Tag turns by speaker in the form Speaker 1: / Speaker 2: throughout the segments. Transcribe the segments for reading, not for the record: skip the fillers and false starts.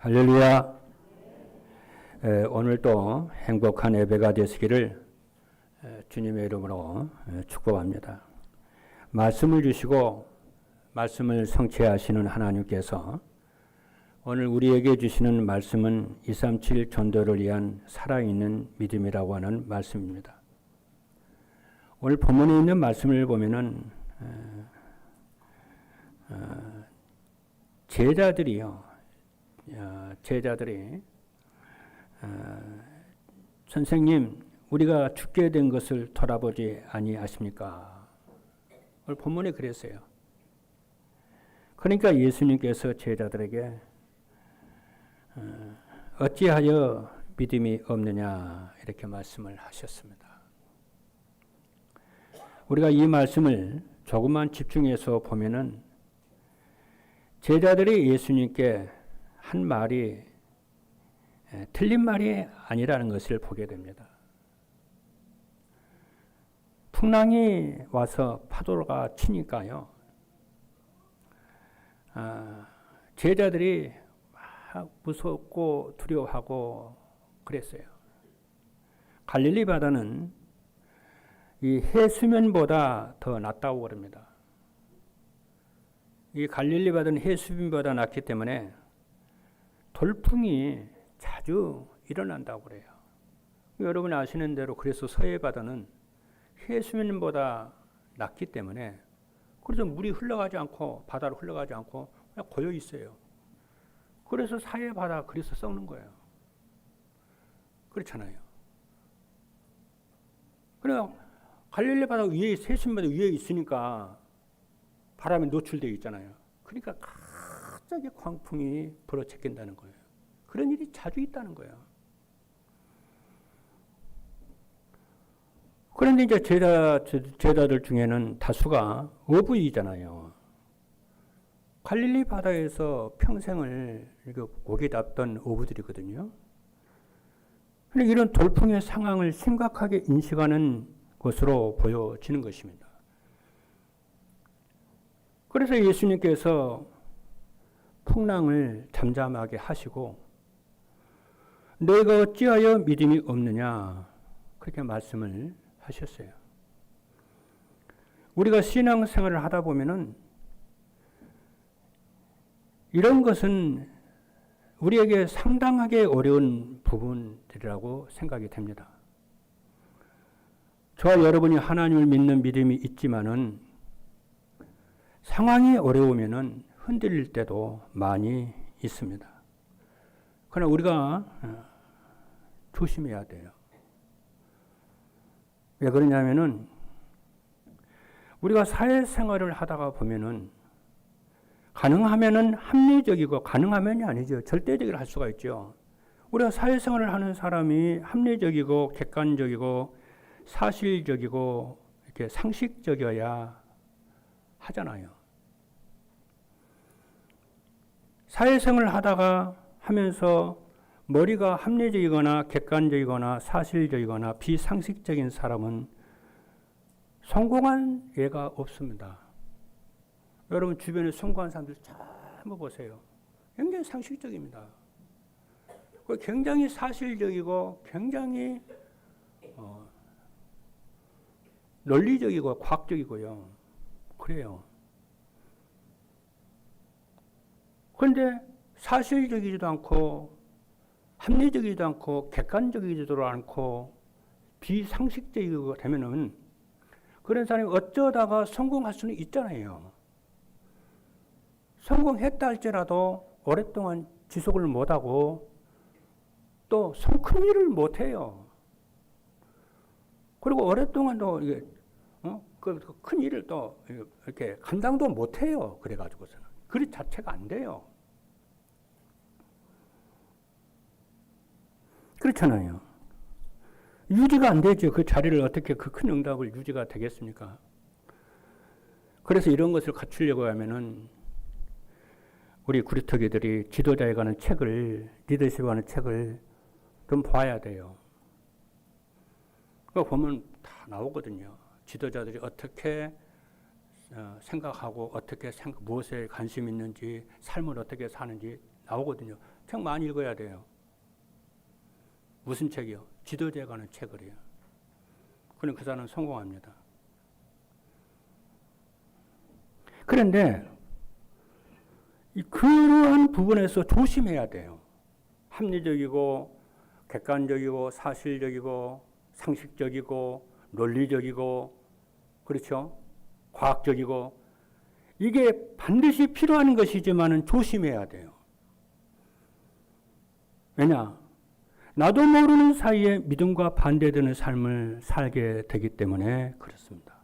Speaker 1: 할렐루야. 오늘도 행복한 예배가 되시기를 주님의 이름으로 축복합니다. 말씀을 주시고 말씀을 성취하시는 하나님께서 오늘 우리에게 주시는 말씀은 237 전도를 위한 살아있는 믿음이라고 하는 말씀입니다. 오늘 본문에 있는 말씀을 보면은 제자들이 선생님 우리가 죽게 된 것을 돌아보지 아니하십니까? 오늘 본문에 그랬어요. 그러니까 예수님께서 제자들에게 어찌하여 믿음이 없느냐 이렇게 말씀을 하셨습니다. 우리가 이 말씀을 조금만 집중해서 보면은 제자들이 예수님께 한 말이 틀린 말이 아니라는 것을 보게 됩니다. 풍랑이 와서 파도가 치니까요. 제자들이 막 무섭고 두려워하고 그랬어요. 갈릴리 바다는 이 해수면보다 더 낮다고 그럽니다. 이 갈릴리 바다는 해수면보다 낮기 때문에 돌풍이 자주 일어난다고 그래요. 여러분이 아시는 대로 그래서 서해 바다는 해수면보다 낮기 때문에 그래서 물이 흘러가지 않고 바다로 흘러가지 않고 그냥 고여 있어요. 그래서 서해 바다 그래서 썩는 거예요. 그렇잖아요. 그래 갈릴리 바다 위에 해수면 바다 위에 있으니까 바람에 노출되어 있잖아요. 그러니까 갑자기 광풍이 불어제낀다는 거예요. 그런 일이 자주 있다는 거예요. 그런데 이제 제자들 중에는 다수가 어부이잖아요. 갈릴리 바다에서 평생을 고기 잡던 어부들이거든요. 그런데 이런 돌풍의 상황을 심각하게 인식하는 것으로 보여지는 것입니다. 그래서 예수님께서 풍랑을 잠잠하게 하시고 너희가 어찌하여 믿음이 없느냐 그렇게 말씀을 하셨어요. 우리가 신앙생활을 하다 보면은 이런 것은 우리에게 상당하게 어려운 부분들이라고 생각이 됩니다. 저와 여러분이 하나님을 믿는 믿음이 있지만은 상황이 어려우면은 흔들릴 때도 많이 있습니다. 그러나 우리가 조심해야 돼요. 왜 그러냐면은 우리가 사회생활을 하다가 보면은 가능하면은 합리적이고 가능하면이 아니죠. 절대적으로 할 수가 있죠. 우리가 사회생활을 하는 사람이 합리적이고 객관적이고 사실적이고 이렇게 상식적이어야 하잖아요. 사회생활을 하면서 머리가 합리적이거나 객관적이거나 사실적이거나 비상식적인 사람은 성공한 예가 없습니다. 여러분 주변에 성공한 사람들 잘 한번 보세요. 굉장히 상식적입니다. 굉장히 사실적이고 굉장히 논리적이고 과학적이고요. 그래요. 그런데 사실적이지도 않고 합리적이지도 않고 객관적이지도 않고 비상식적이고 되면은 그런 사람이 어쩌다가 성공할 수는 있잖아요. 성공했다 할지라도 오랫동안 지속을 못하고 또 큰 일을 못해요. 그리고 오랫동안 또 이게 큰 일을 또 이렇게 감당도 못해요. 그래가지고서는 그 자체가 안 돼요. 그렇잖아요. 유지가 안 되죠. 그 자리를 어떻게 그 큰 응답을 유지가 되겠습니까? 그래서 이런 것을 갖추려고 하면은 우리 구리터기들이 지도자에 관한 책을, 리더십에 관한 책을 좀 봐야 돼요. 그거 보면 다 나오거든요. 지도자들이 어떻게 생각하고 어떻게 무엇에 관심 있는지 삶을 어떻게 사는지 나오거든요. 책 많이 읽어야 돼요. 무슨 책이요? 지도자에 관한 책을요. 그럼 그 사람은 성공합니다. 그런데 그러한 부분에서 조심해야 돼요. 합리적이고 객관적이고 사실적이고 상식적이고 논리적이고 그렇죠? 과학적이고 이게 반드시 필요한 것이지만 조심해야 돼요. 왜냐? 나도 모르는 사이에 믿음과 반대되는 삶을 살게 되기 때문에 그렇습니다.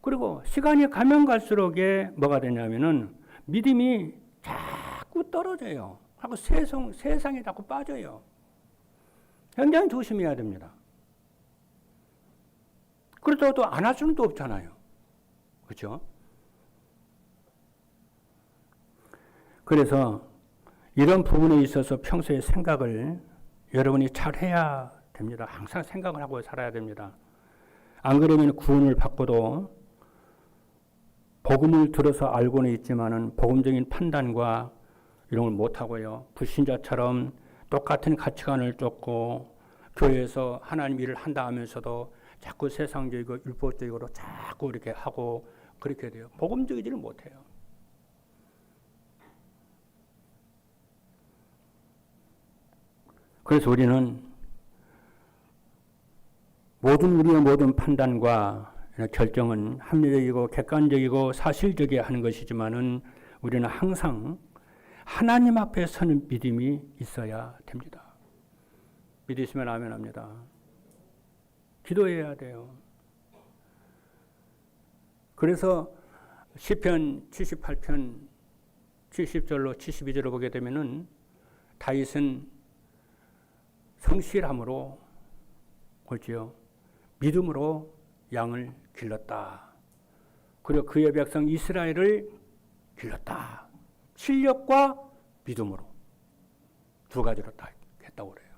Speaker 1: 그리고 시간이 가면 갈수록에 뭐가 되냐면은 믿음이 자꾸 떨어져요. 하고 세상에 자꾸 빠져요. 굉장히 조심해야 됩니다. 그렇다고 또 안 할 수는 또 없잖아요. 그렇죠? 그래서 이런 부분에 있어서 평소에 생각을 여러분이 잘 해야 됩니다. 항상 생각을 하고 살아야 됩니다. 안 그러면 구원을 받고도 복음을 들어서 알고는 있지만은 복음적인 판단과 이런 걸 못하고요. 불신자처럼 똑같은 가치관을 쫓고 교회에서 하나님 일을 한다 하면서도 자꾸 세상적이고 율법적으로 자꾸 이렇게 하고 그렇게 돼요. 복음적이지를 못해요. 그래서 우리는 우리의 모든 판단과 결정은 합리적이고 객관적이고 사실적이어야 하는 것이지만은 우리는 항상 하나님 앞에 서는 믿음이 있어야 됩니다. 믿으시면 아멘 합니다. 기도해야 돼요. 그래서 시편 78편 70절로 72절을 보게 되면은 다윗은 성실함으로 그렇지요. 믿음으로 양을 길렀다. 그리고 그의 백성 이스라엘을 길렀다. 실력과 믿음으로 두 가지로 다 했다고 그래요.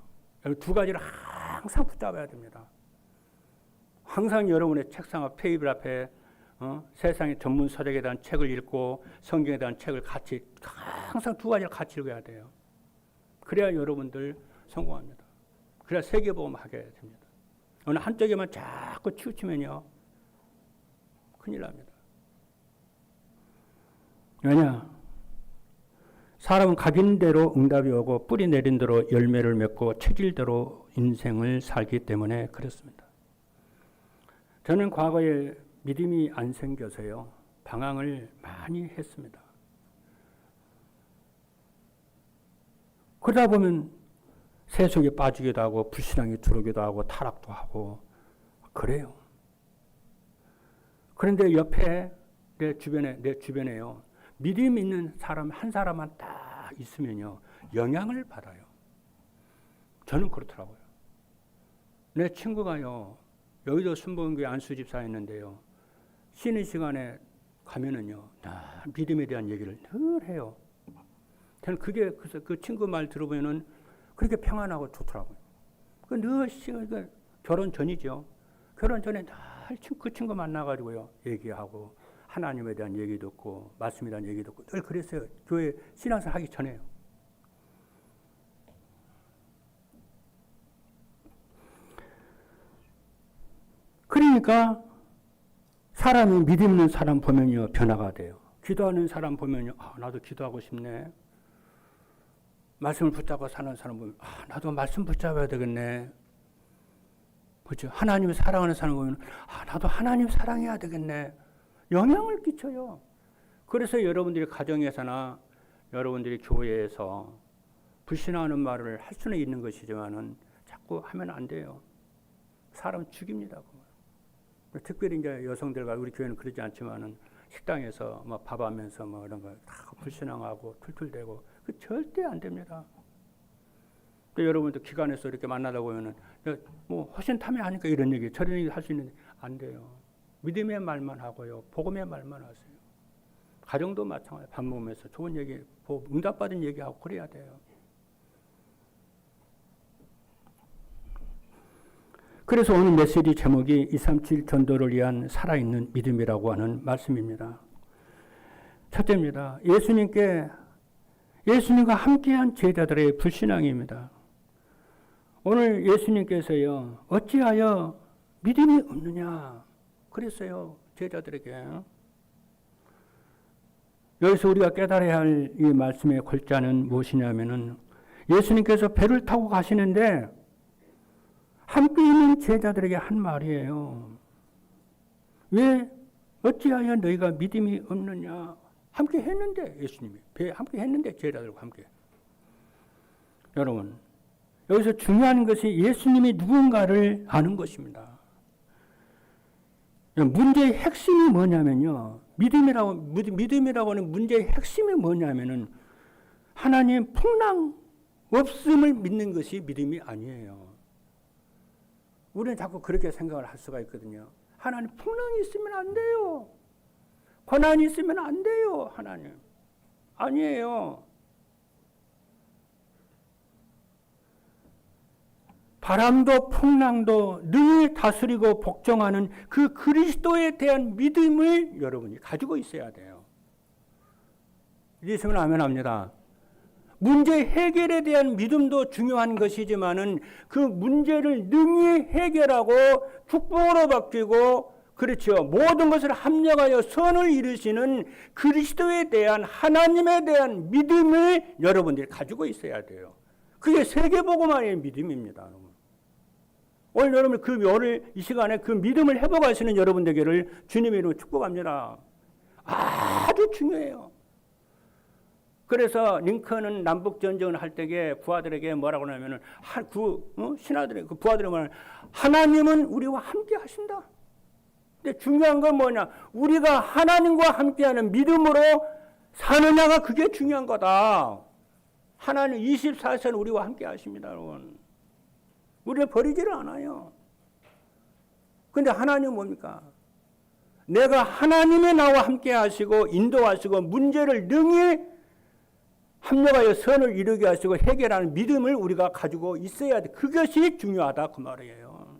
Speaker 1: 여러분 두 가지를 항상 붙잡아야 됩니다. 항상 여러분의 책상 앞 테이블 앞에 세상의 전문 서적에 대한 책을 읽고 성경에 대한 책을 같이 항상 두 가지를 같이 읽어야 돼요. 그래야 여러분들 성공합니다. 그래야 세계보험 하게 됩니다. 어느 한쪽에만 자꾸 치우치면요 큰일 납니다. 왜냐? 사람은 각인 대로 응답이 오고 뿌리 내린 대로 열매를 맺고 체질대로 인생을 살기 때문에 그렇습니다. 저는 과거에 믿음이 안 생겨서요 방황을 많이 했습니다. 그러다 보면 세속에 빠지기도 하고 불신앙이 들어오기도 하고 타락도 하고 그래요. 그런데 옆에 내 주변에요 믿음 있는 사람 한 사람만 딱 있으면요 영향을 받아요. 저는 그렇더라고요. 내 친구가요 여의도 순복음교회 안수집사에 있는데요 쉬는 시간에 가면은요 믿음에 대한 얘기를 늘 해요. 저는 그게 그 친구 말 들어보면은 그렇게 평안하고 좋더라고요. 늘 결혼 전이죠. 결혼 전에 늘 그 친구 만나가지고요 얘기하고 하나님에 대한 얘기 듣고 말씀에 대한 얘기 듣고 늘 그랬어요. 교회 신앙생활 하기 전에요. 그러니까 사람이 믿음 있는 사람 보면요 변화가 돼요. 기도하는 사람 보면요 나도 기도하고 싶네. 말씀을 붙잡고 사는 사람 보면 나도 말씀 붙잡아야 되겠네. 그렇죠? 하나님을 사랑하는 사람 보면 나도 하나님 사랑해야 되겠네. 영향을 끼쳐요. 그래서 여러분들이 가정에서나 여러분들이 교회에서 불신하는 말을 할 수는 있는 것이지만은 자꾸 하면 안 돼요. 사람 죽입니다. 특별히 이제 여성들과 우리 교회는 그러지 않지만은 식당에서 뭐 밥하면서 뭐 이런 거 다 불신앙하고 툴툴대고 그 절대 안 됩니다. 또 여러분도 기관에서 이렇게 만나다 보면은 뭐 허신탐이 하니까 이런 얘기 저런 얘기 할 수 있는데 안 돼요. 믿음의 말만 하고요. 복음의 말만 하세요. 가정도 마찬가지. 밥 먹으면서 좋은 얘기, 응답받은 얘기하고 그래야 돼요. 그래서 오늘 메시지 제목이 237 전도를 위한 살아있는 믿음이라고 하는 말씀입니다. 첫째입니다. 예수님께 예수님과 함께한 제자들의 불신앙입니다. 오늘 예수님께서요, 어찌하여 믿음이 없느냐 그랬어요, 제자들에게. 여기서 우리가 깨달아야 할 이 말씀의 골자는 무엇이냐면은, 예수님께서 배를 타고 가시는데 함께 있는 제자들에게 한 말이에요. 왜 어찌하여 너희가 믿음이 없느냐. 함께 했는데, 예수님이 배 함께 했는데, 제자들과 함께. 여러분, 여기서 중요한 것이 예수님이 누군가를 아는 것입니다. 문제의 핵심이 뭐냐면요, 믿음이라고 하는 문제의 핵심이 뭐냐면은 하나님 풍랑 없음을 믿는 것이 믿음이 아니에요. 우리는 자꾸 그렇게 생각을 할 수가 있거든요. 하나님 풍랑이 있으면 안 돼요. 고난이 있으면 안 돼요. 하나님. 아니에요. 바람도 풍랑도 늘 다스리고 복종하는 그 그리스도에 대한 믿음을 여러분이 가지고 있어야 돼요. 있으면 아멘 합니다. 문제 해결에 대한 믿음도 중요한 것이지만은 그 문제를 능히 해결하고 축복으로 바뀌고, 그렇죠, 모든 것을 합력하여 선을 이루시는 그리스도에 대한, 하나님에 대한 믿음을 여러분들이 가지고 있어야 돼요. 그게 세계복음화의 믿음입니다. 여러분. 오늘 여러분 오늘 이 시간에 그 믿음을 회복하시는 여러분 되기를 주님의 이름으로 축복합니다. 아주 중요해요. 그래서 링컨은 남북 전쟁을 할 때에 부하들에게 뭐라고 하냐면은 신하들의 그 부하들이 말하는, 하나님은 우리와 함께 하신다. 근데 중요한 건 뭐냐? 우리가 하나님과 함께하는 믿음으로 사느냐가 그게 중요한 거다. 하나님 24시간 우리와 함께 하십니다, 여러분. 우리는 버리지를 않아요. 근데 하나님은 뭡니까? 내가 하나님의 나와 함께 하시고 인도하시고 문제를 능히 합력하여 선을 이루게 하시고 해결하는 믿음을 우리가 가지고 있어야 돼. 그것이 중요하다 그 말이에요.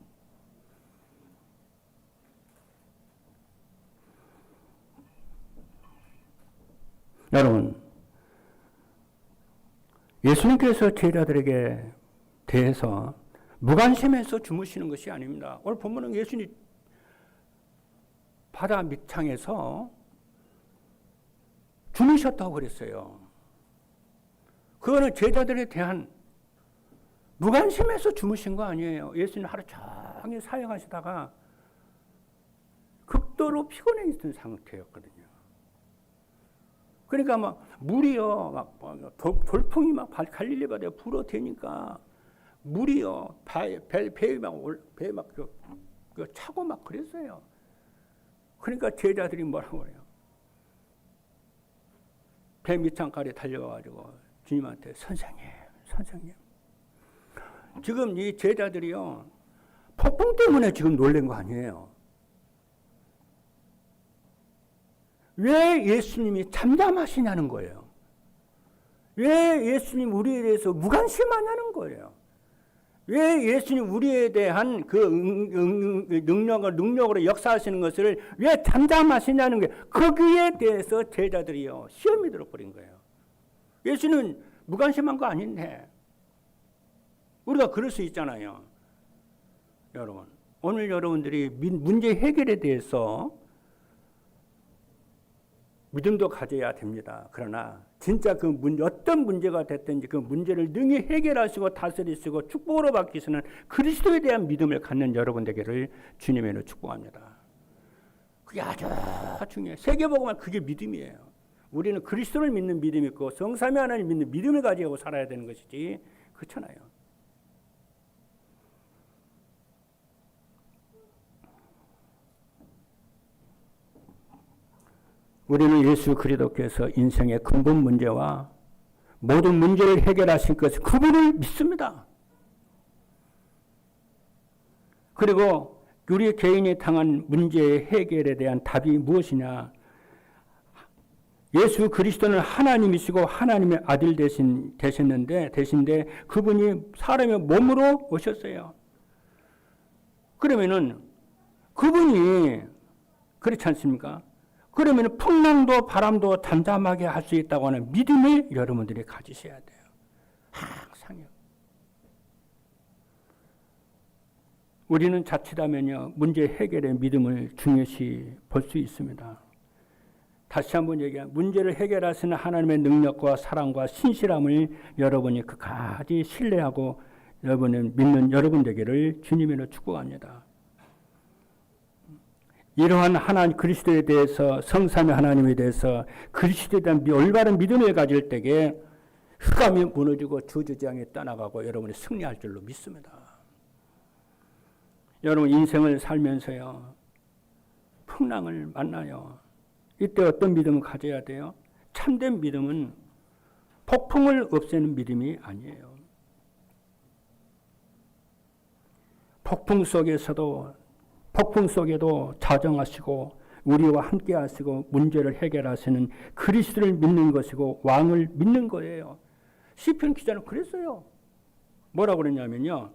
Speaker 1: 여러분, 예수님께서 제자들에게 대해서 무관심해서 주무시는 것이 아닙니다. 오늘 본문은 예수님이 바다 밑창에서 주무셨다고 그랬어요. 그거는 제자들에 대한 무관심해서 주무신 거 아니에요. 예수님 하루 종일 사역하시다가 극도로 피곤해 있던 상태였거든요. 그러니까 막 물이요, 막 돌풍이 막 갈릴리 바다에 불어대니까 물이요, 배에 막 차고 막 그랬어요. 그러니까 제자들이 뭐라고 그래요? 배 밑창가에 달려가가지고 주님한테 선생님. 지금 이 제자들이요, 폭풍 때문에 지금 놀란 거 아니에요. 왜 예수님이 잠잠하시냐는 거예요. 왜 예수님 우리에 대해서 무관심하냐는 거예요. 왜 예수님 우리에 대한 그 능력으로 역사하시는 것을 왜 잠잠하시냐는 거예요. 거기에 대해서 제자들이요, 시험이 들어버린 거예요. 예수는 무관심한 거 아닌데. 우리가 그럴 수 있잖아요. 여러분, 오늘 여러분들이 문제 해결에 대해서 믿음도 가져야 됩니다. 그러나 진짜 그 어떤 문제가 됐든지 그 문제를 능히 해결하시고 다스리시고 축복으로 바뀌시는 그리스도에 대한 믿음을 갖는 여러분 되기를 주님의 이름으로 축복합니다. 그게 아주 중요해요. 세계복음은 그게 믿음이에요. 우리는 그리스도를 믿는 믿음이 있고 성삼위 하나님 믿는 믿음을 가지고 살아야 되는 것이지, 그렇잖아요. 우리는 예수 그리스도께서 인생의 근본 문제와 모든 문제를 해결하실 것을 그분을 믿습니다. 그리고 우리 개인이 당한 문제의 해결에 대한 답이 무엇이냐? 예수 그리스도는 하나님이시고 하나님의 아들 되신데 그분이 사람의 몸으로 오셨어요. 그러면은 그분이 그렇지 않습니까? 그러면 풍랑도 바람도 잠잠하게 할 수 있다고 하는 믿음을 여러분들이 가지셔야 돼요. 항상요. 우리는 자칫하면요, 문제 해결의 믿음을 중요시 볼 수 있습니다. 다시 한번 얘기하면 문제를 해결하시는 하나님의 능력과 사랑과 신실함을 여러분이 끝까지 신뢰하고 여러분은 믿는 여러분 되기를 주님으로 축복합니다. 이러한 하나님 그리스도에 대해서 성삼위 하나님에 대해서 그리스도에 대한 올바른 믿음을 가질 때에 흑암이 무너지고 저주장에 떠나가고 여러분이 승리할 줄로 믿습니다. 여러분 인생을 살면서요, 풍랑을 만나요. 이때 어떤 믿음을 가져야 돼요? 참된 믿음은 폭풍을 없애는 믿음이 아니에요. 폭풍 속에도 자정하시고 우리와 함께 하시고 문제를 해결하시는 그리스도를 믿는 것이고 왕을 믿는 거예요. 시편 기자는 그랬어요. 뭐라고 그랬냐면요,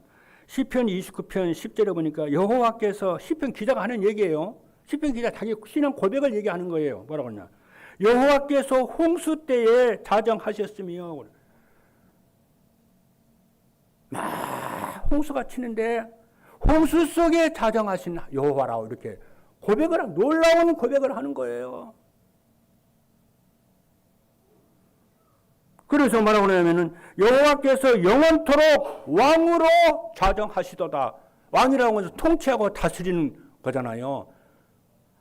Speaker 1: 시편 29편 10절에 보니까 여호와께서, 시편 기자가 하는 얘기예요. 시편 기자 자기 신앙 고백을 얘기하는 거예요. 뭐라고 하냐, 여호와께서 홍수 때에 자정하셨으며, 막 홍수가 치는데 홍수 속에 자정하신 여호와라고 이렇게 고백을, 놀라운 고백을 하는 거예요. 그래서 뭐라고 하냐면은 여호와께서 영원토록 왕으로 자정하시도다. 왕이라고 해서 통치하고 다스리는 거잖아요.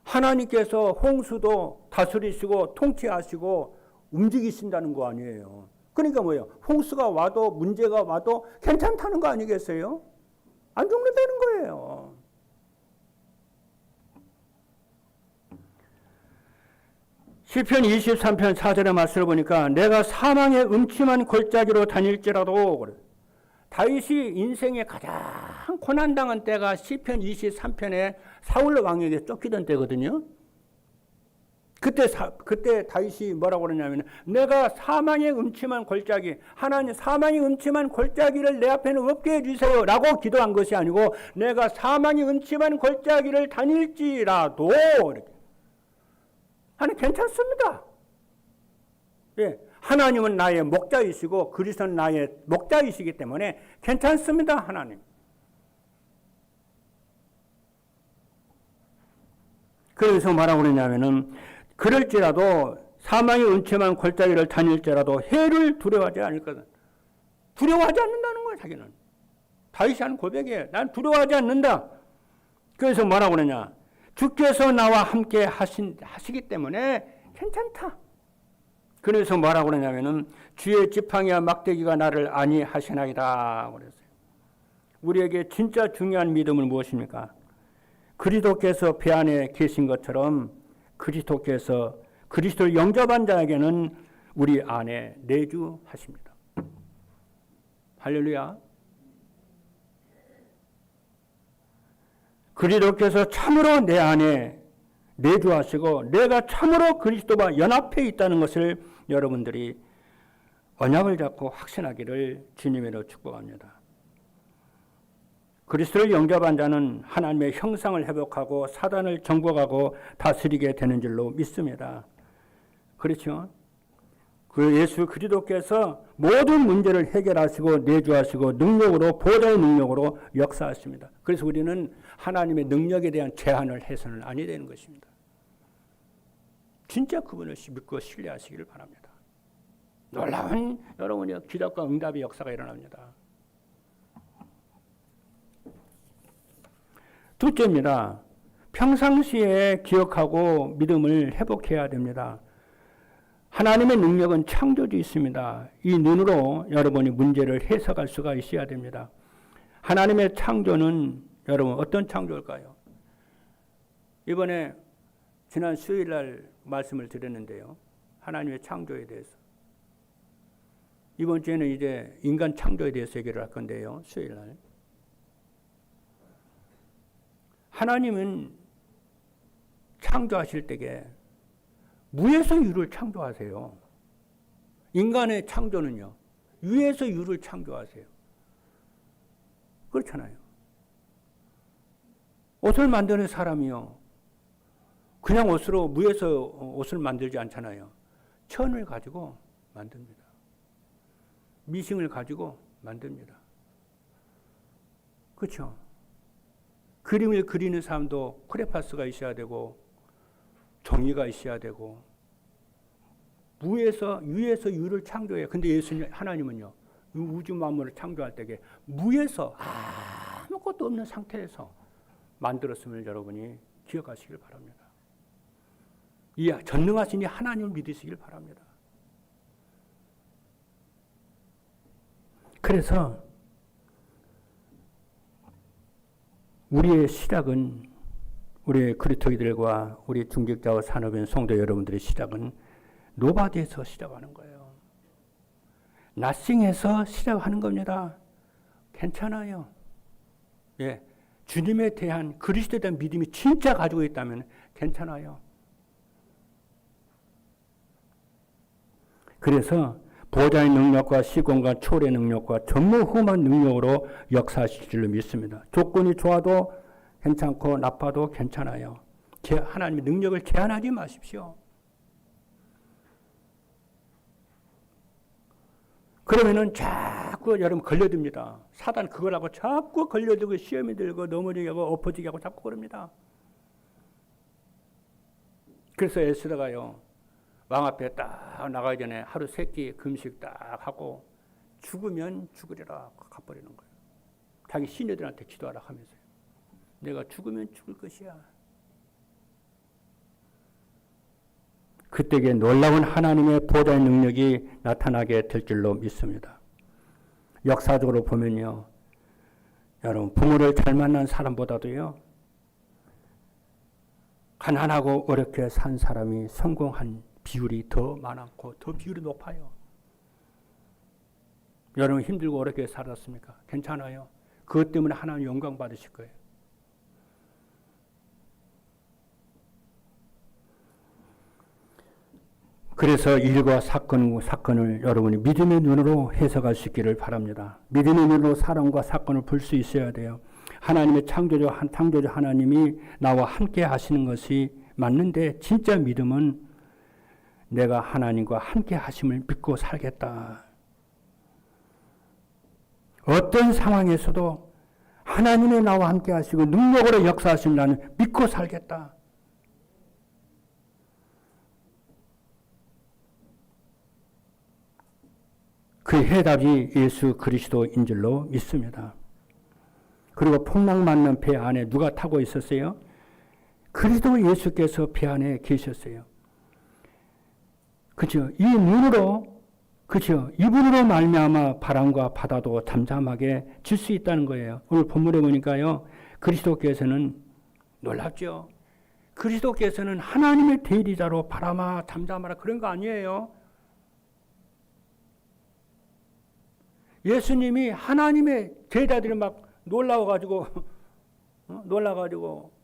Speaker 1: 하나님께서 홍수도 다스리시고 통치하시고 움직이신다는 거 아니에요. 그러니까 뭐예요? 홍수가 와도 문제가 와도 괜찮다는 거 아니겠어요? 안 죽는다는 거예요. 시편 23편 4절의 말씀을 보니까 내가 사망의 음침한 골짜기로 다닐지라도, 다윗이 인생의 가장 고난당한 때가 시편 23편에 사울 왕에게 쫓기던 때거든요. 그때 다윗이 뭐라고 그러냐면, 내가 사망의 음침한 골짜기, 하나님 사망의 음침한 골짜기를 내 앞에는 없게 해주세요 라고 기도한 것이 아니고, 내가 사망의 음침한 골짜기를 다닐지라도, 이렇게. 하나님 괜찮습니다. 예, 하나님은 나의 목자이시고 그리스도는 나의 목자이시기 때문에 괜찮습니다. 하나님. 그래서 뭐라고 그러냐면은, 그럴지라도 사망의 음침한 골짜기를 다닐지라도 해를 두려워하지 않을 거다. 두려워하지 않는다는 거예요, 자기는. 다윗이 하는 고백이에요. 난 두려워하지 않는다. 그래서 뭐라고 그러냐, 주께서 나와 함께 하시기 때문에 괜찮다. 그래서 뭐라고 그러냐면은, 주의 지팡이와 막대기가 나를 안위하시나이다 그랬어요. 우리에게 진짜 중요한 믿음은 무엇입니까? 그리스도께서 배 안에 계신 것처럼 그리스도를 영접한 자에게는 우리 안에 내주하십니다. 할렐루야. 그리스도께서 참으로 내 안에 내주하시고 내가 참으로 그리스도와 연합해 있다는 것을 여러분들이 언약을 잡고 확신하기를 주님으로 축복합니다. 그리스도를 영접한 자는 하나님의 형상을 회복하고 사단을 정복하고 다스리게 되는 줄로 믿습니다. 그렇죠? 그 예수 그리스도께서 모든 문제를 해결하시고 내주하시고 능력으로, 보좌의 능력으로 역사하십니다. 그래서 우리는 하나님의 능력에 대한 제한을 해서는 아니 되는 것입니다. 진짜 그분을 믿고 신뢰하시기를 바랍니다. 놀라운 여러분의 기적과 응답의 역사가 일어납니다. 둘째입니다. 평상시에 기억하고 믿음을 회복해야 됩니다. 하나님의 능력은 창조주 있습니다. 이 눈으로 여러분이 문제를 해석할 수가 있어야 됩니다. 하나님의 창조는 여러분 어떤 창조일까요? 이번에 지난 수요일 날 말씀을 드렸는데요. 하나님의 창조에 대해서. 이번 주에는 이제 인간 창조에 대해서 얘기를 할 건데요. 수요일 날. 하나님은 창조하실 때에 무에서 유를 창조하세요. 인간의 창조는요, 유에서 유를 창조하세요. 그렇잖아요. 옷을 만드는 사람이요, 그냥 옷으로 무에서 옷을 만들지 않잖아요. 천을 가지고 만듭니다. 미싱을 가지고 만듭니다. 그렇죠? 그림을 그리는 사람도 크레파스가 있어야 되고 종이가 있어야 되고 무에서 유에서 유를 창조해요. 근데 예수님 하나님은요. 우주 만물을 창조할 때에 무에서 아무것도 없는 상태에서 만들었음을 여러분이 기억하시길 바랍니다. 이 전능하신 이 하나님을 믿으시길 바랍니다. 그래서 우리의 시작은 우리 그리스도인들과 우리 중직자와 산업인 성도 여러분들의 시작은 노바디에서 시작하는 거예요. 나싱에서 시작하는 겁니다. 괜찮아요. 예, 주님에 대한 그리스도에 대한 믿음이 진짜 가지고 있다면 괜찮아요. 그래서 보좌의 능력과 시공과 초월의 능력과 전무후무한 능력으로 역사하실 줄로 믿습니다. 조건이 좋아도 괜찮고 나빠도 괜찮아요. 하나님의 능력을 제한하지 마십시오. 그러면은 자꾸 여러분 걸려듭니다. 사단 그거라고 자꾸 걸려들고 시험이 들고 넘어지게 하고 엎어지게 하고 자꾸 그럽니다. 그래서 에스더가요. 왕 앞에 딱 나가기 전에 하루 3끼 금식 딱 하고 죽으면 죽으리라 갚아버리는 거예요. 자기 시녀들한테 기도하라 하면서요. 내가 죽으면 죽을 것이야. 그때에 놀라운 하나님의 보좌의 능력이 나타나게 될 줄로 믿습니다. 역사적으로 보면요. 여러분 부모를 잘 만난 사람보다도요. 가난하고 어렵게 산 사람이 성공한 비율이 더 많고 더 비율이 높아요. 여러분 힘들고 어렵게 살았습니까? 괜찮아요. 그것 때문에 하나님 영광 받으실 거예요. 그래서 일과 사건을 여러분이 믿음의 눈으로 해석할 수 있기를 바랍니다. 믿음의 눈으로 사람과 사건을 볼 수 있어야 돼요. 하나님의 창조주 하나님이 나와 함께 하시는 것이 맞는데 진짜 믿음은 내가 하나님과 함께 하심을 믿고 살겠다. 어떤 상황에서도 하나님의 나와 함께 하시고 능력으로 역사하시면 나는 믿고 살겠다. 그 해답이 예수 그리스도인 줄로 믿습니다. 그리고 풍랑 맞는 배 안에 누가 타고 있었어요? 그리스도 예수께서 배 안에 계셨어요. 그죠? 이 눈으로, 그죠? 이분으로 말미암아 바람과 바다도 잠잠하게 질 수 있다는 거예요. 오늘 본문에 보니까요, 그리스도께서는 놀랍죠? 그리스도께서는 하나님의 대리자로 바람아 잠잠하라 그런 거 아니에요. 예수님이 하나님의 제자들이 막 놀라가지고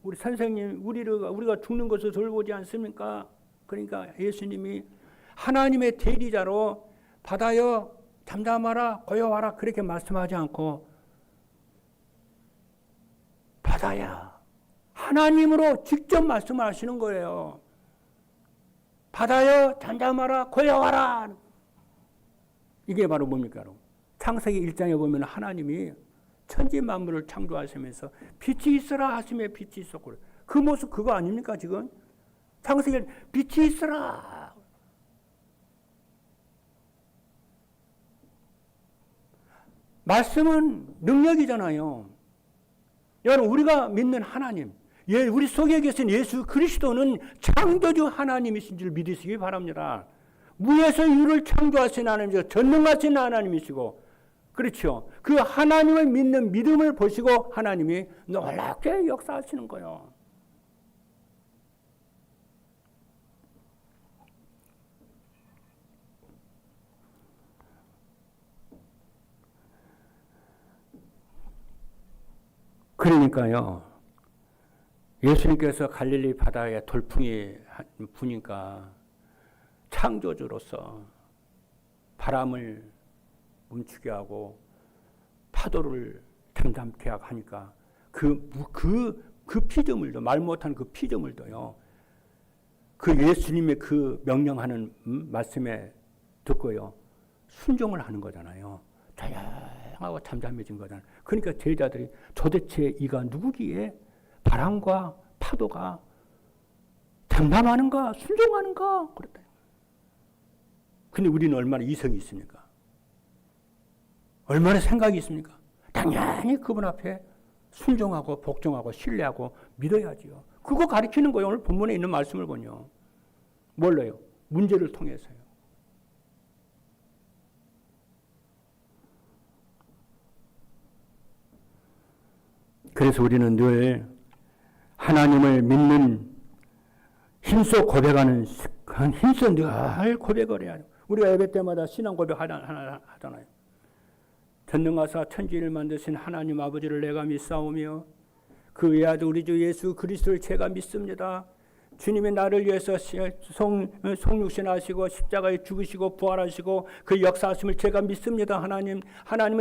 Speaker 1: 우리 선생님 우리가 죽는 것을 돌보지 않습니까? 그러니까 예수님이 하나님의 대리자로 바다여 잠잠하라 고요하라 그렇게 말씀하지 않고 바다야 하나님으로 직접 말씀하시는 거예요. 바다여 잠잠하라 고요하라. 이게 바로 뭡니까? 창세기 1장에 보면 하나님이 천지 만물을 창조하시면서 빛이 있으라 하시며 빛이 있었고 그 모습 그거 아닙니까 지금? 창세기 빛이 있으라. 말씀은 능력이잖아요. 여러분 우리가 믿는 하나님, 우리 속에 계신 예수 그리스도는 창조주 하나님이신 줄 믿으시기 바랍니다. 무에서 유를 창조하신 하나님이시고 전능하신 하나님이시고 그렇죠. 그 하나님을 믿는 믿음을 보시고 하나님이 놀랍게 역사하시는 거예요. 그러니까요. 예수님께서 갈릴리 바다에 돌풍이 부니까 창조주로서 바람을 멈추게 하고 파도를 잠잠케 하니까 그 피조물도 말 못하는 그 피조물도요 그 예수님의 그 명령하는 말씀에 듣고요. 순종을 하는 거잖아요. 조용하고 잠잠해진 거잖아요. 그러니까 제자들이 도대체 이가 누구기에 바람과 파도가 잠잠하는가 순종하는가 그랬다. 근데 우리는 얼마나 이성이 있습니까? 얼마나 생각이 있습니까? 당연히 그분 앞에 순종하고 복종하고 신뢰하고 믿어야지요. 그거 가르치는 거예요. 오늘 본문에 있는 말씀을 보뇨. 뭘로요? 문제를 통해서요. 그래서 우리는 늘 하나님을 믿는 힘써 고백하는 힘써 늘 고백을 해야 해요. 우리가 예배 때마다 신앙 고백 하잖아요. 전능하사 천지를 만드신 하나님 아버지를 내가 믿사오며 그 외아들 우리 주 예수 그리스도를 제가 믿습니다. 주님이 나를 위해서 성육신하시고 십자가에 죽으시고 부활하시고 그 역사하심을 제가 믿습니다. 하나님은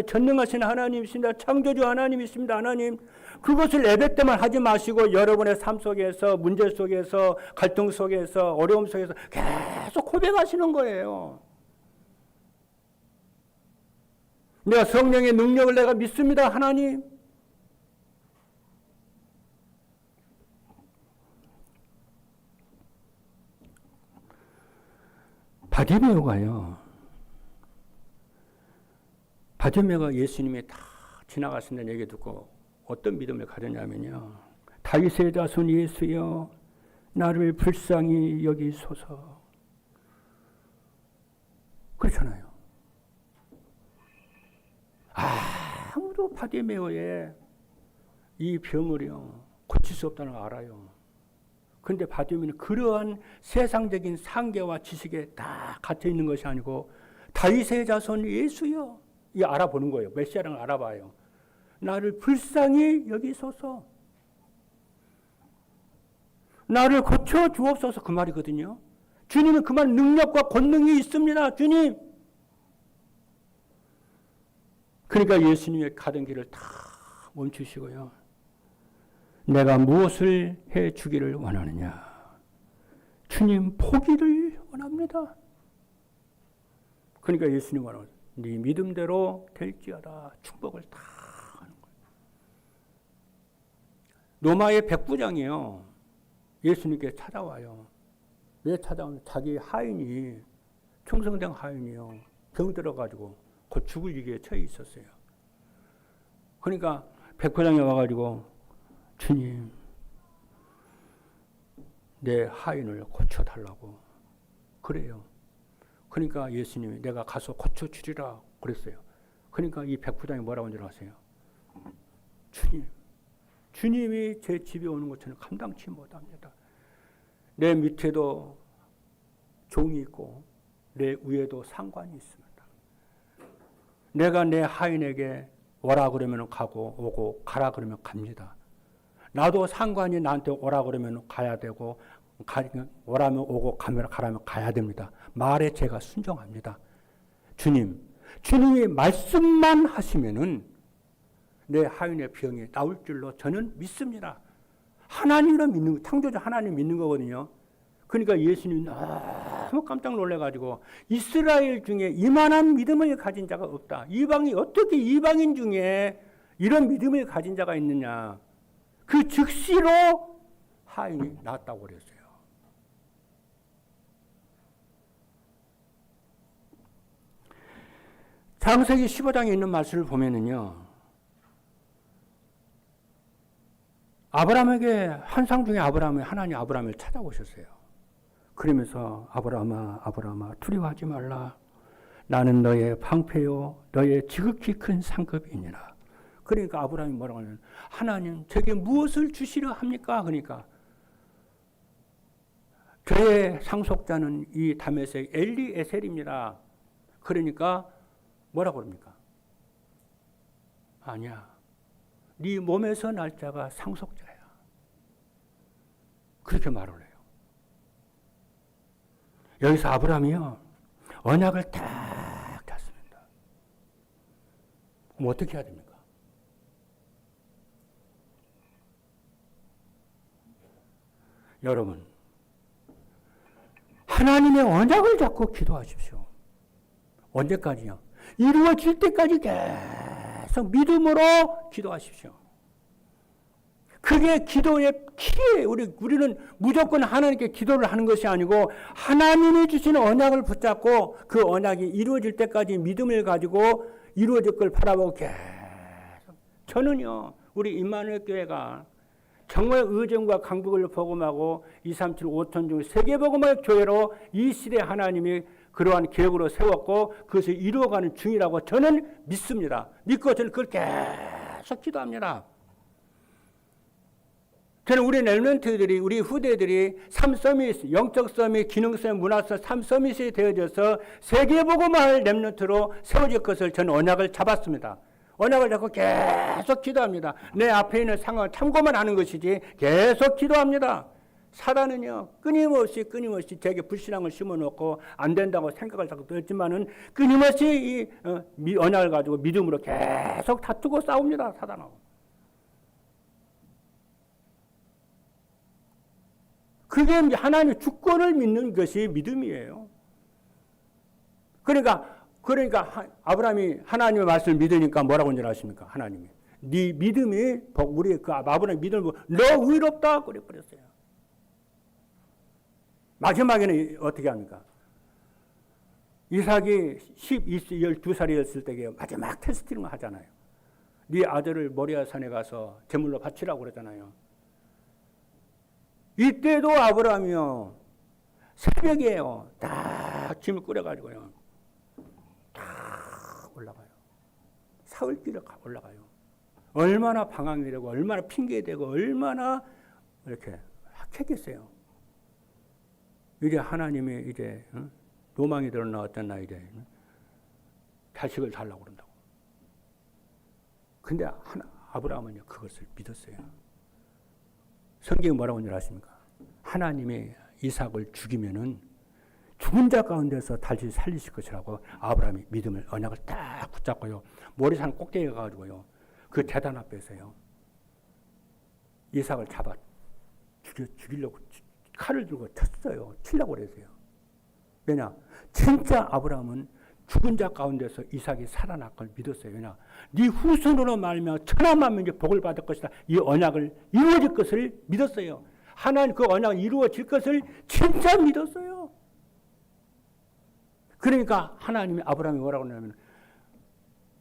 Speaker 1: 전능하신 하나님이십니다. 창조주 하나님이십니다. 하나님 그것을 예배 때만 하지 마시고 여러분의 삶 속에서 문제 속에서 갈등 속에서 어려움 속에서 계속 고백하시는 거예요. 내가 성령의 능력을 내가 믿습니다. 하나님. 바디메오가요. 바디메오가 예수님이 다 지나가신다는 얘기 듣고 어떤 믿음을 가졌냐면요. 다윗의 자손 예수여 나를 불쌍히 여기소서. 그렇잖아요. 아무도 바디메오의 이 병을요 고칠 수 없다는 걸 알아요. 그런데 바디메오는 그러한 세상적인 상계와 지식에 다 갇혀 있는 것이 아니고 다윗의 자손 예수여 이 알아보는 거예요. 메시아를 알아봐요. 나를 불쌍히 여기소서. 나를 고쳐 주옵소서 그 말이거든요. 주님은 그 말 능력과 권능이 있습니다. 주님. 그러니까 예수님의 가던 길을 다 멈추시고요. 내가 무엇을 해 주기를 원하느냐. 주님 포기를 원합니다. 그러니까 예수님 말은 네 믿음대로 될지어다. 축복을 다 하는 거예요. 로마의 백부장이요. 예수님께 찾아와요. 왜 찾아오면 자기 하인이 충성된 하인이요. 병 들어가지고 곧 죽을 위기에 처해 있었어요. 그러니까 백부장이 와가지고 주님 내 하인을 고쳐달라고 그래요. 그러니까 예수님이 내가 가서 고쳐주리라 그랬어요. 그러니까 이 백부장이 뭐라고 한 줄 아세요? 주님이 제 집에 오는 것처럼 감당치 못합니다. 내 밑에도 종이 있고 내 위에도 상관이 있습니다. 내가 내 하인에게 오라 그러면 가고 오고 가라 그러면 갑니다. 나도 상관이 나한테 오라 그러면 가야 되고 오라면 오고 가라면 가야 됩니다. 말에 제가 순종합니다. 주님이 말씀만 하시면은 내 하인의 병이 나올 줄로 저는 믿습니다. 하나님을 믿는 창조주 하나님 믿는 거거든요. 그러니까 예수님이 너무 깜짝 놀래가지고 이스라엘 중에 이만한 믿음을 가진 자가 없다. 어떻게 이방인 중에 이런 믿음을 가진 자가 있느냐. 그 즉시로 하인이 낫다고 그랬어요. 창세기 15장에 있는 말씀을 보면은요. 아브라함에게 환상 중에 하나님 아브라함을 찾아오셨어요. 그러면서 아브라함아 두려워하지 말라. 나는 너의 방패요 너의 지극히 큰 상급이니라. 그러니까 아브라함이 뭐라고 하냐면 하나님 제게 무엇을 주시려 합니까? 그러니까 저의 상속자는 이 다메섹 엘리에셀입니다. 그러니까 뭐라고 그럽니까? 아니야. 네 몸에서 날 자가 상속자야. 그렇게 말을 해요. 여기서 아브라함이요. 언약을 딱 짰습니다. 그럼 어떻게 해야 됩니까? 여러분, 하나님의 언약을 잡고 기도하십시오. 언제까지요? 이루어질 때까지 계속 믿음으로 기도하십시오. 그게 기도의 키예요. 우리는 무조건 하나님께 기도를 하는 것이 아니고 하나님이 주신 언약을 붙잡고 그 언약이 이루어질 때까지 믿음을 가지고 이루어질 걸 바라보고 계속. 저는요, 우리 임마누엘 교회가 정말 의정과 강북을 복음하고 237 5톤 중 세계복음의 교회로 이 시대 하나님이 그러한 계획으로 세웠고 그것을 이루어가는 중이라고 저는 믿습니다. 믿고 저는 그걸 계속 기도합니다. 저는 우리 렘넌트들이, 우리 후대들이 3서밋, 영적 서밋, 기능성, 문화성 3서밋이 되어져서 세계복음할 렘넌트로 세워질 것을 저는 언약을 잡았습니다. 언약을 잡고 계속 기도합니다. 내 앞에 있는 상황을 참고만 하는 것이지 계속 기도합니다. 사단은요, 끊임없이 제게 불신앙을 심어놓고 안 된다고 생각을 자꾸 했지만은 끊임없이 이 언약을 가지고 믿음으로 계속 다투고 싸웁니다. 사단하고. 그게 하나님의 주권을 믿는 것이 믿음이에요. 그러니까 아브라함이 하나님의 말씀을 믿으니까 뭐라고 하는지 아십니까? 하나님이 네 믿음이 우리 그 아브라함의 믿음을 너 의롭다 그래 버렸어요. 마지막에는 어떻게 합니까? 이삭이 12살이었을 때에 마지막 테스팅을 하잖아요. 네 아들을 모리아 산에 가서 제물로 바치라고 그러잖아요. 이때도 아브라함이요, 새벽에요, 딱 짐을 꾸려가지고요, 딱 올라가요. 사흘길을 올라가요. 얼마나 방황이 되고, 얼마나 핑계되고, 얼마나 이렇게 학했겠어요. 이제 하나님이 이제 노망이 드러나왔던 나이에 자식을 달라고 그런다고. 근데 아브라함은요, 그것을 믿었어요. 성경이 뭐라고 하는지 아십니까? 하나님이 이삭을 죽이면은 죽은 자 가운데서 다시 살리실 것이라고 아브라함이 믿음을, 언약을 딱 붙잡고요. 모리산 꼭대기에 가가지고요, 그 제단 앞에서요, 이삭을 잡아 죽이려고 칼을 들고 쳤어요. 치려고 그랬어요. 왜냐? 진짜 아브라함은 죽은 자 가운데서 이삭이 살아날 걸 믿었어요. 왜냐? 네 후손으로 말미암아 천하 만민이 복을 받을 것이다. 이 언약을 이루어질 것을 믿었어요. 하나님 그 언약이 이루어질 것을 진짜 믿었어요. 그러니까 하나님이 아브라함이 뭐라고 하냐면,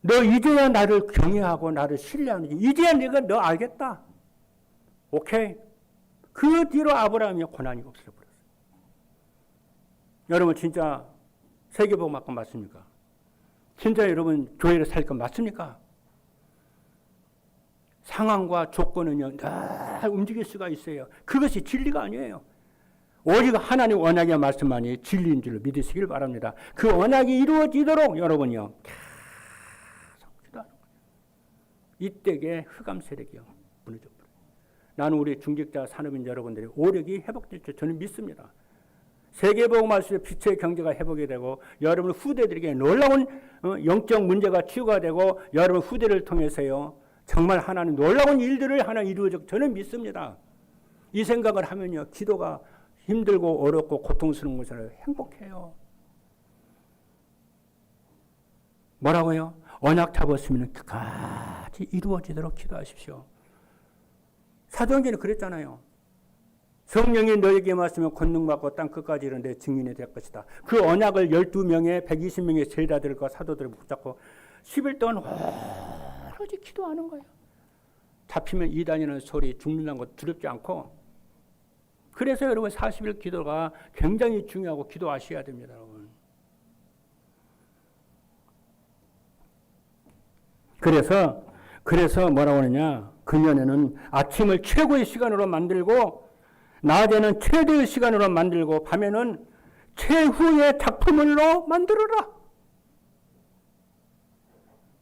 Speaker 1: 너 이제야 나를 경외하고 나를 신뢰하는지 이제야 내가 너 알겠다. 오케이. 그 뒤로 아브라함이 고난이 없어져 버렸어요. 여러분 진짜 세계복음학과 맞습니까? 진짜 여러분 교회를 살 건 맞습니까? 상황과 조건은요, 다 움직일 수가 있어요. 그것이 진리가 아니에요. 오직 하나님 언약의 말씀만이 진리인 줄로 믿으시길 바랍니다. 그 언약이 이루어지도록 여러분이요, 계속 기도하는 거예요. 이때에 흑암 세력이요, 무너져 버려요. 나는 우리 중직자 산업인 여러분들이 오력이 회복될 줄 저는 믿습니다. 세계복음할 수 빛의 경제가 회복이 되고 여러분 후대들에게 놀라운 영적 문제가 치유가 되고 여러분 후대를 통해서요, 정말 하나님 놀라운 일들을 하나 이루어져 저는 믿습니다. 이 생각을 하면요, 기도가 힘들고 어렵고 고통스러운 것을 행복해요. 뭐라고요? 언약 잡았으면 끝까지 이루어지도록 기도하십시오. 사도행전에 그랬잖아요. 성령이 너에게 말씀하면 권능받고 땅 끝까지 이르는 내 증인이 될 것이다. 그 언약을 12명의 120명의 제자들과 사도들을 붙잡고 10일 동안 오로지 기도하는 거예요. 잡히면 이단이라는 소리, 죽는다는 것 두렵지 않고. 그래서 여러분 40일 기도가 굉장히 중요하고 기도하셔야 됩니다. 여러분. 그래서 뭐라고 하느냐, 금년에는 아침을 최고의 시간으로 만들고 낮에는 최대의 시간으로 만들고 밤에는 최후의 작품으로 만들어라.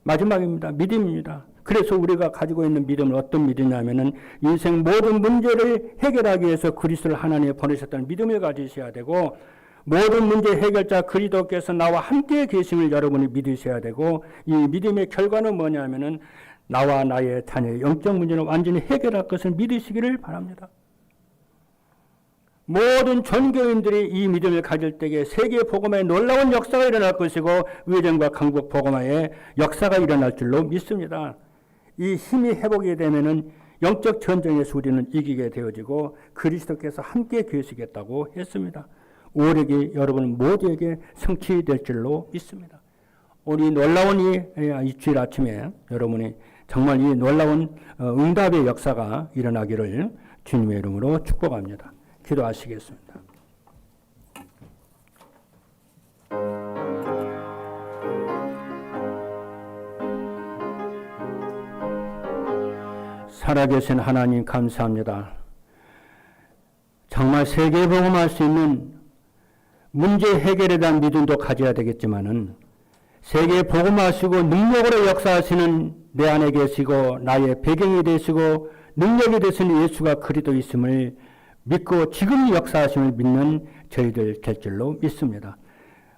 Speaker 1: 마지막입니다. 믿음입니다. 그래서 우리가 가지고 있는 믿음은 어떤 믿음이냐면은 인생 모든 문제를 해결하기 위해서 그리스도를 하나님이 보내셨다는 믿음을 가지셔야 되고, 모든 문제 해결자 그리스도께서 나와 함께 계심을 여러분이 믿으셔야 되고, 이 믿음의 결과는 뭐냐면은 나와 나의 자녀의 영적 문제는 완전히 해결할 것을 믿으시기를 바랍니다. 모든 전교인들이 이 믿음을 가질 때에 세계 복음화의 놀라운 역사가 일어날 것이고 의정과 강국 복음화의 역사가 일어날 줄로 믿습니다. 이 힘이 회복이 되면은 영적 전쟁에서 우리는 이기게 되어지고 그리스도께서 함께 계시겠다고 했습니다. 오력이 여러분 모두에게 성취될 줄로 믿습니다. 우리 놀라운 이 주일 아침에 여러분이 정말 이 놀라운 응답의 역사가 일어나기를 주님의 이름으로 축복합니다. 기도하시겠습니다. 살아계신 하나님 감사합니다. 정말 세계 복음할 수 있는 문제 해결에 대한 믿음도 가져야 되겠지만은 세계 복음하시고 능력으로 역사하시는 내 안에 계시고 나의 배경이 되시고 능력이 되시는 예수가 그리스도 있음을 믿고 지금 역사하심을 믿는 저희들 될 줄로 믿습니다.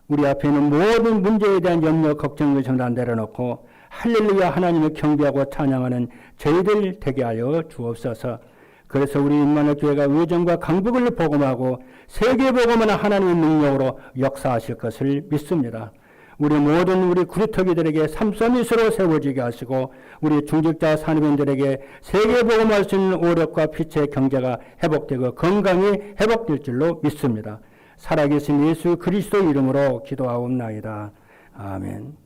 Speaker 1: 우리 앞에 있는 모든 문제에 대한 염려, 걱정을 전다 내려놓고 할렐루야 하나님을 경배하고 찬양하는 저희들 되게 하여 주옵소서. 그래서 우리 임마누엘 교회가 의정과 강북을 복음하고 세계 복음은 하나님의 능력으로 역사하실 것을 믿습니다. 우리 모든 우리 구리터기들에게 삼손이스로 세워지게 하시고 우리 중직자 산업인들에게 세계 복음할 수 있는 오력과 빛의 경제가 회복되고 건강이 회복될 줄로 믿습니다. 살아계신 예수 그리스도 이름으로 기도하옵나이다. 아멘.